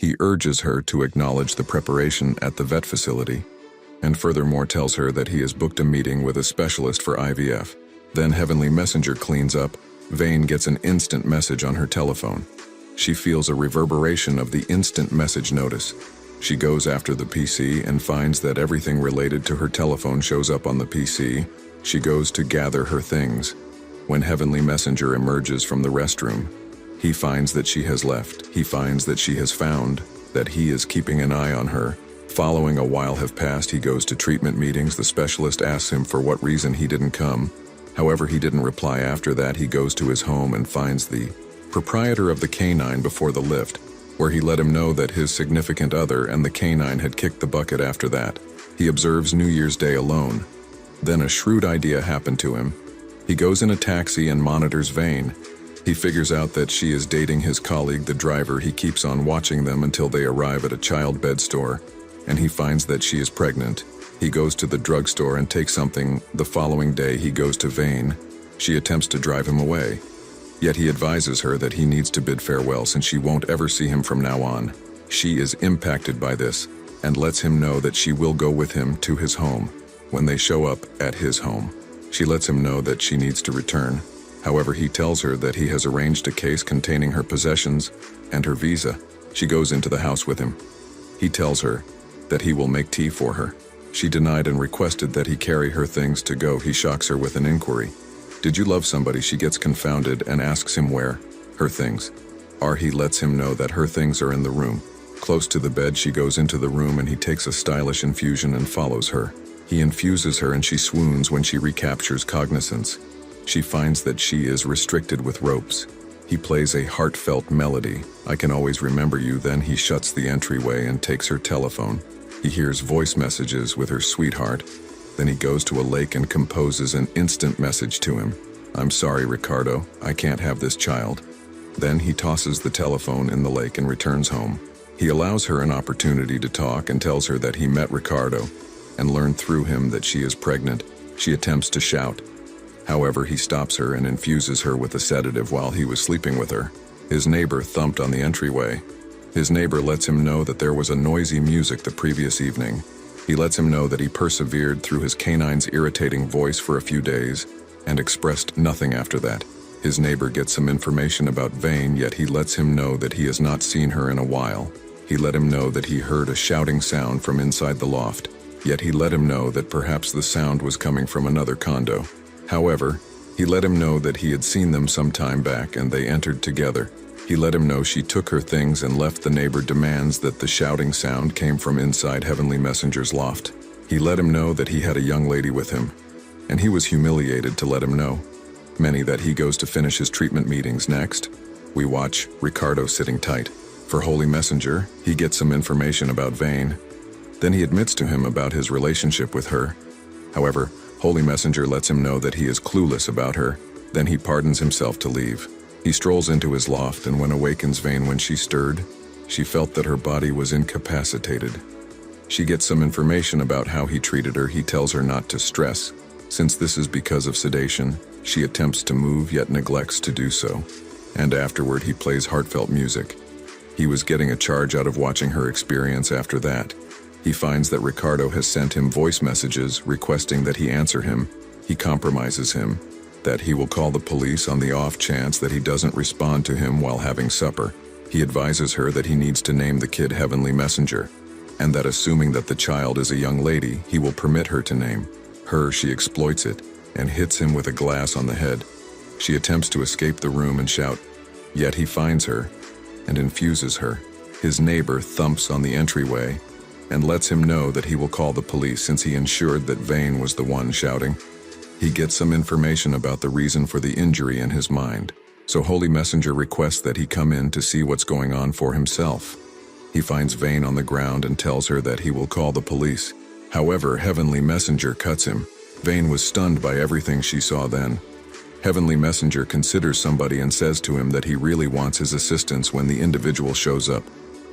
He urges her to acknowledge the preparation at the vet facility, and furthermore tells her that he has booked a meeting with a specialist for IVF. Then Heavenly Messenger cleans up. Vane gets an instant message on her telephone. She feels a reverberation of the instant message notice. She goes after the PC and finds that everything related to her telephone shows up on the PC. She goes to gather her things. When Heavenly Messenger emerges from the restroom, he finds that she has left. He finds that she has found that he is keeping an eye on her. Following a while have passed, he goes to treatment meetings. The specialist asks him for what reason he didn't come. However, he didn't reply. After that, he goes to his home and finds the proprietor of the canine before the lift, where he let him know that his significant other and the canine had kicked the bucket after that. He observes New Year's Day alone. Then a shrewd idea happened to him. He goes in a taxi and monitors Vane. He figures out that she is dating his colleague, the driver. He keeps on watching them until they arrive at a child bed store, and he finds that she is pregnant. He goes to the drugstore and takes something. The following day, he goes to Vane. She attempts to drive him away. Yet he advises her that he needs to bid farewell since she won't ever see him from now on. She is impacted by this and lets him know that she will go with him to his home. When they show up at his home, she lets him know that she needs to return. However, he tells her that he has arranged a case containing her possessions and her visa. She goes into the house with him. He tells her that he will make tea for her. She denied and requested that he carry her things to go. He shocks her with an inquiry. Did you love somebody? She gets confounded and asks him where her things are. He lets him know that her things are in the room. Close to the bed, she goes into the room and he takes a stylish infusion and follows her. He infuses her and she swoons when she recaptures cognizance. She finds that she is restricted with ropes. He plays a heartfelt melody, "I can always remember you." Then he shuts the entryway and takes her telephone. He hears voice messages with her sweetheart. Then he goes to a lake and composes an instant message to him. "I'm sorry, Ricardo, I can't have this child." Then he tosses the telephone in the lake and returns home. He allows her an opportunity to talk and tells her that he met Ricardo and learned through him that she is pregnant. She attempts to shout. However, he stops her and infuses her with a sedative while he was sleeping with her. His neighbor thumped on the entryway. His neighbor lets him know that there was a noisy music the previous evening. He lets him know that he persevered through his canine's irritating voice for a few days and expressed nothing after that. His neighbor gets some information about Vane, yet he lets him know that he has not seen her in a while. He let him know that he heard a shouting sound from inside the loft, yet he let him know that perhaps the sound was coming from another condo. However, he let him know that he had seen them some time back and they entered together. He let him know she took her things and left. The neighbor demands that the shouting sound came from inside Heavenly Messenger's loft. He let him know that he had a young lady with him, and he was humiliated to let him know. Many that he goes to finish his treatment meetings. Next, we watch Ricardo sitting tight. For Holy Messenger, he gets some information about Vane. Then he admits to him about his relationship with her. However, Holy Messenger lets him know that he is clueless about her. Then he pardons himself to leave. He strolls into his loft and when awakens Vane when she stirred, she felt that her body was incapacitated. She gets some information about how he treated her. He tells her not to stress. Since this is because of sedation, she attempts to move yet neglects to do so. And afterward he plays heartfelt music. He was getting a charge out of watching her experience after that. He finds that Ricardo has sent him voice messages requesting that he answer him. He compromises him that he will call the police on the off chance that he doesn't respond to him while having supper. He advises her that he needs to name the kid Heavenly Messenger, and that assuming that the child is a young lady, he will permit her to name her. She exploits it and hits him with a glass on the head. She attempts to escape the room and shout, yet he finds her and infuses her. His neighbor thumps on the entryway and lets him know that he will call the police since he ensured that Vane was the one shouting. He gets some information about the reason for the injury in his mind, so Holy Messenger requests that he come in to see what's going on for himself. He finds Vane on the ground and tells her that he will call the police. However, Heavenly Messenger cuts him. Vane was stunned by everything she saw then. Heavenly Messenger considers somebody and says to him that he really wants his assistance when the individual shows up.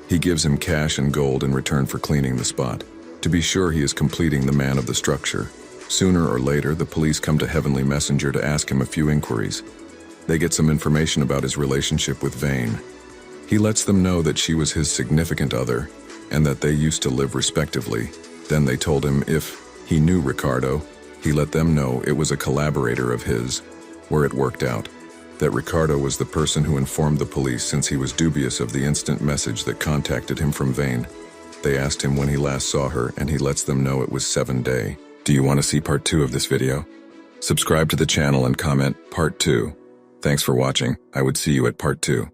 He gives him cash and gold in return for cleaning the spot. To be sure he is completing the man of the structure. Sooner or later, the police come to Heavenly Messenger to ask him a few inquiries. They get some information about his relationship with Vane. He lets them know that she was his significant other and that they used to live respectively. Then they told him if he knew Ricardo, he let them know it was a collaborator of his, where it worked out that Ricardo was the person who informed the police since he was dubious of the instant message that contacted him from Vane. They asked him when he last saw her, and he lets them know it was 7 days. Do you want to see part 2 of this video? Subscribe to the channel and comment part 2. Thanks for watching. I would see you at part 2.